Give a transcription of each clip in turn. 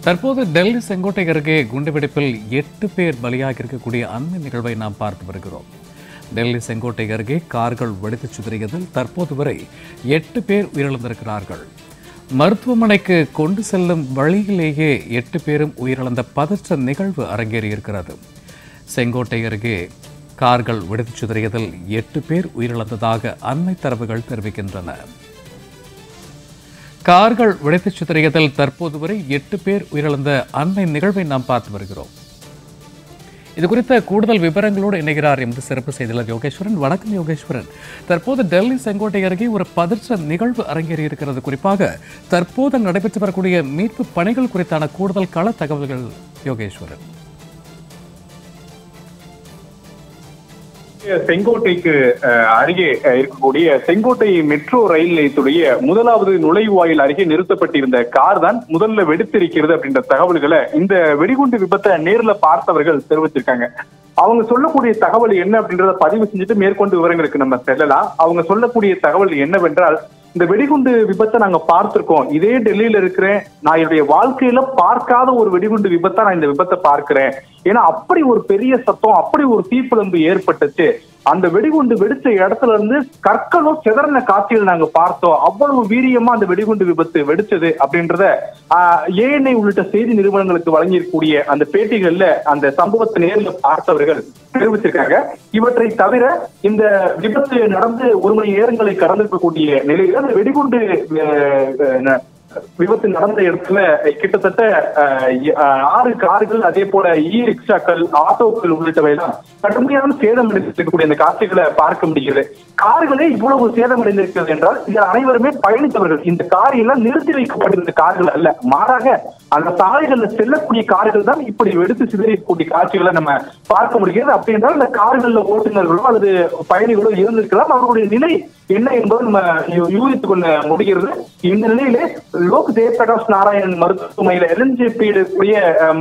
தற்போது டெல்லி செங்கோட்டை அருகே குண்டுவெடிப்பில் 8 பேர் பலியாக இருக்கக்கூடிய அந்த நிகழ்வை நாம் பார்த்து வருகிறோம். டெல்லி செங்கோட்டை அருகே கார்கள் வெடித்துச் சிதறியதில் தற்போது வரை 8 பேர் உயிரிழந்திருக்கிறார்கள். மருத்துவமனைக்கு கொண்டு செல்லும் வழியிலேயே 8 பேரும் உயிரிழந்த பதற்ற நிகழ்வு அரங்கேறியிருக்கிறது. செங்கோட்டை அருகே கார்கள் வெடித்துச் சிதறியதில் 8 பேர் உயிரிழந்ததாக அண்மை தரவுகள் தெரிவிக்கின்றன. கார்கள் வெடித்துச் சிதறியதில் தற்போது வரை 8 பேர் உயிரிழந்த அண்மை நிகழ்வை நாம் பார்த்து வருகிறோம். இது குறித்த கூடுதல் விவரங்களோடு இணைகிறார் எமது சிறப்பு செய்தியாளர் யோகேஸ்வரன். வணக்கம் யோகேஸ்வரன். தற்போது டெல்லி செங்கோட்டை அருகே ஒரு பதற்ற நிகழ்வு அரங்கேறி இருக்கிறது. குறிப்பாக தற்போது நடைபெற்று வரக்கூடிய மீட்பு பணிகள் குறித்தான கூடுதல் கள தகவல்கள் யோகேஸ்வரன். செங்கோட்டைக்கு அருகே இருக்கக்கூடிய செங்கோட்டை மெட்ரோ ரயில் நிலையத்துடைய முதலாவது நுழைவாயில் அருகே நிறுத்தப்பட்டிருந்த கார் தான் முதல்ல வெடித்திருக்கிறது அப்படின்ற தகவல்களை இந்த வெடிகுண்டு விபத்தை நேர்ல பார்த்தவர்கள் தெரிவிச்சிருக்காங்க. அவங்க சொல்லக்கூடிய தகவல் என்ன அப்படின்றத பதிவு செஞ்சுட்டு மேற்கொண்டு விவரங்களுக்கு நம்ம செல்லலாம். அவங்க சொல்லக்கூடிய தகவல் என்னவென்றால், இந்த வெடிகுண்டு விபத்தை நாங்க பார்த்திருக்கோம். இதே டெல்லியில இருக்கிறேன், நான் என்னுடைய வாழ்க்கையில பார்க்காத ஒரு வெடிகுண்டு விபத்தா நான் இந்த விபத்தை பார்க்கிறேன். ஏன்னா அப்படி ஒரு பெரிய சத்தம், அப்படி ஒரு தீப்பிழம்பு ஏற்பட்டுச்சு. அந்த வெடிகுண்டு வெடிச்ச இடத்துல இருந்து கற்களும் சிதறின காட்சிகள் நாங்க பார்த்தோம். அவ்வளவு வீரியமா அந்த வெடிகுண்டு விபத்து வெடிச்சது அப்படின்றத ஏஎன்ஐ உள்ளிட்ட செய்தி நிறுவனங்களுக்கு வழங்கியிருக்கூடிய அந்த பேட்டிகள்ல அந்த சம்பவத்தை நேரில் பார்த்தவர்கள் தெரிவிச்சிருக்காங்க. இவற்றை தவிர இந்த விபத்து நடந்து 1 மணி நேரங்களை கடந்திருக்கக்கூடிய நிலையில் அந்த வெடிகுண்டு விபத்து நடந்த இடத்துல கிட்டத்தட்ட 6 கார்கள், அதே போல ரிக்ஷாக்கள், ஆட்டோக்கள் உள்ளிட்டவை எல்லாம் கடுமையான சேதம் அடைந்திருக்கக்கூடிய அந்த காட்சிகளை பார்க்க முடிகிறது. கார்களே இவ்வளவு சேதம் அடைந்திருக்கிறது என்றால் இதில் அனைவருமே பயணித்தவர்கள். இந்த கார் எல்லாம் நிறுத்தி வைக்கப்பட்டிருந்த கார்கள் அல்ல, மாறாக அந்த சாலைகள்ல செல்லக்கூடிய கார்கள் தான் இப்படி வெடித்து சிதறக்கூடிய காட்சிகளை நம்ம பார்க்க முடிகிறது. அப்படி என்றால் இந்த கார்கள்ல ஓட்டுநர்களோ அல்லது பயணிகளோ இருந்திருக்கலாம். அவர்களுடைய நிலை என்ன என்பது நம்ம யூகித்துக் கொள்ள முடிகிறது. இந்த நிலையிலே லோக் ஜெயபிரகாஷ் நாராயண் மருத்துவமனையில LNJP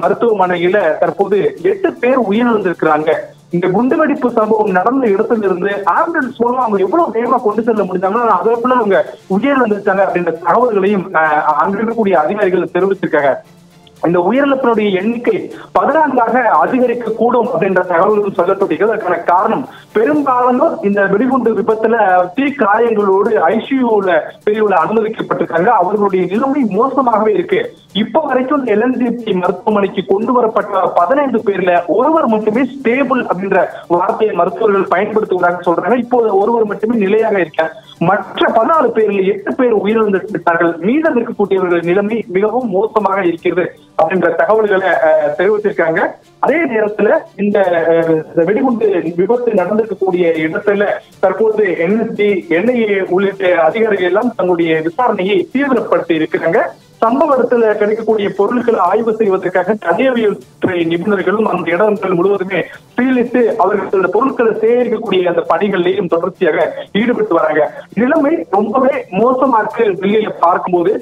மருத்துவமனையில தற்போது 8 பேர் உயிரிழந்திருக்கிறாங்க. இந்த குண்டுவெடிப்பு சம்பவம் நடந்த இடத்துல இருந்து ஆம்புலன்ஸ் மூலமா அவங்க எவ்வளவு வேகமா கொண்டு செல்ல முடிஞ்சாங்கன்னா அதற்குள்ள அவங்க உயிரிழந்திருக்காங்க அப்படின்ற தகவல்களையும் அங்க இருக்கக்கூடிய அதிகாரிகள் தெரிவிச்சிருக்காங்க. இந்த உயிரிழப்பினுடைய எண்ணிக்கை 14ஆக அதிகரிக்க கூடும் அப்படின்ற தகவல்கள் சொல்லப்படுகிறது. அதற்கான காரணம் பெரும்பாலும் இந்த வெடிகுண்டு விபத்துல தீக்காயங்களோடு ICU பிரிவுல அனுமதிக்கப்பட்டிருக்காங்க. அவர்களுடைய நிலைமை மோசமாகவே இருக்கு. இப்ப வரைக்கும் LNJP மருத்துவமனைக்கு கொண்டு வரப்பட்ட 15 பேர்ல ஒருவர் மட்டுமே ஸ்டேபிள் அப்படின்ற வார்த்தையை மருத்துவர்கள் பயன்படுத்துவதாக சொல்றாங்க. இப்போது ஒருவர் மட்டுமே நிலையாக இருக்கார். மற்ற 14 பேர்ல 8 பேர் உயிரிழந்திருக்கிறார்கள். மீதம் இருக்கக்கூடியவர்கள் நிலைமை மிகவும் மோசமாக இருக்கிறது அப்படின்ற தகவல்களை தெரிவித்திருக்காங்க. அதே நேரத்துல இந்த வெடிகுண்டு விபத்து நடந்திருக்கக்கூடிய இடத்துல தற்போது NSD, NIA உள்ளிட்ட அதிகாரிகள் எல்லாம் தங்களுடைய விசாரணையை தீவிரப்படுத்தி இருக்கிறாங்க. சம்பவ இடத்துல கிடைக்கக்கூடிய பொருட்களை ஆய்வு செய்வதற்காக கனியவியல் துறை நிபுணர்களும் அந்த இடங்கள் முழுவதுமே சீலிட்டு அவர்கள் பொருட்களை சேகரிக்கக்கூடிய அந்த பணிகளிலையும் தொடர்ச்சியாக ஈடுபட்டு வராங்க. நிலைமை ரொம்பவே மோசமா இருக்கு. டெல்லியில பார்க்கும்போது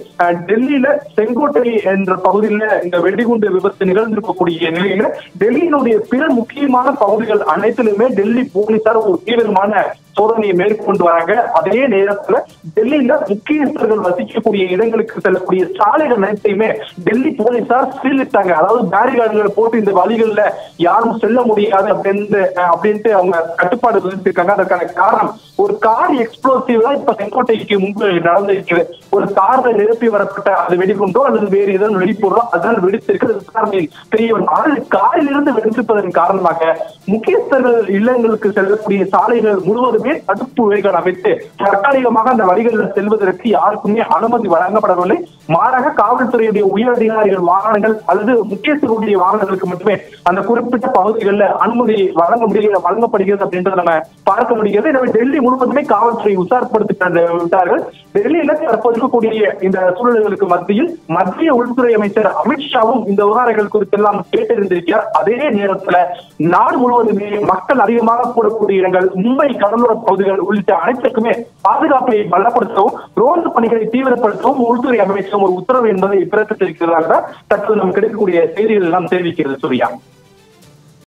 டெல்லியில செங்கோட்டை என்ற பகுதியில இந்த வெடிகுண்டு விபத்து நிகழ்ந்திருக்கக்கூடிய நிலையில டெல்லியினுடைய பிற முக்கியமான பகுதிகள் அனைத்திலுமே டெல்லி போலீசார் ஒரு தீவிரமான சோதனையை மேற்கொண்டு வராங்க. அதே நேரத்துல டெல்லியில முக்கியஸ்தர்கள் வசிக்கக்கூடிய இடங்களுக்கு செல்லக்கூடிய சாலைகள் அனைத்தையுமே டெல்லி போலீசார் சீலிட்டாங்க. அதாவது பேரிகார்டுகளை போட்டு இந்த வழிகள்ல யாரும் செல்ல முடியாது அப்படின்ட்டு அவங்க கட்டுப்பாடு விதிச்சிருக்காங்க. அதற்கான காரணம் ஒரு கார் எக்ஸ்ப்ளோசிவ் தான் இப்ப செங்கோட்டைக்கு முன்பு நடந்திருக்கிறது. ஒரு கார்ல நிரப்பி வரப்பட்ட அது வெடிகுண்டோ அல்லது வேறு ஏதாவது வெடிப்பொருளோ அதனால் வெடித்திருக்கிறது விசாரணையில் தெரிய வரும். ஆனால் காரில் இருந்து வெடித்திருப்பதன் காரணமாக முக்கியஸ்தர்கள் இல்லங்களுக்கு செல்லக்கூடிய சாலைகள் முழுவதுமே தடுப்பு வேலைகள் அமைத்து தற்காலிகமாக அந்த வழிகளில் செல்வதற்கு யாருக்குமே அனுமதி வழங்கப்படவில்லை. மாறாக காவல்துறையுடைய உயர் அதிகாரிகள் வாகனங்கள் அல்லது முக்கியஸ்தர்களுடைய வாகனங்களுக்கு மட்டுமே அந்த குறிப்பிட்ட பகுதிகளில் அனுமதி வழங்கப்படுகிறது அப்படின்றத நம்ம பார்க்க முடிகிறது. எனவே டெல்லி முழுவதுமே காவல்துறை உஷார்படுத்தி விட்டார்கள். டெல்லியில தற்போது இருக்கக்கூடிய இந்த சூழல்களுக்கு மத்தியில் மத்திய உள்துறை அமைச்சர் அமித்ஷாவும் இந்த விவகாரங்கள் குறித்து எல்லாம் கேட்டிருந்திருக்கிறார். அதே நேரத்துல நாடு முழுவதுமே மக்கள் அதிகமாக கூடக்கூடிய இடங்கள், மும்பை கடலோர பகுதிகள் உள்ளிட்ட அனைத்துக்குமே பாதுகாப்பை பலப்படுத்தவும் ரோந்து பணிகளை தீவிரப்படுத்தவும் உள்துறை அமைச்சகம் ஒரு உத்தரவு என்பதை பிறப்பித்திருக்கிறதாக தற்போது நமக்கு கிடைக்கக்கூடிய செய்திகள் எல்லாம் தெரிவிக்கிறது. சூர்யா.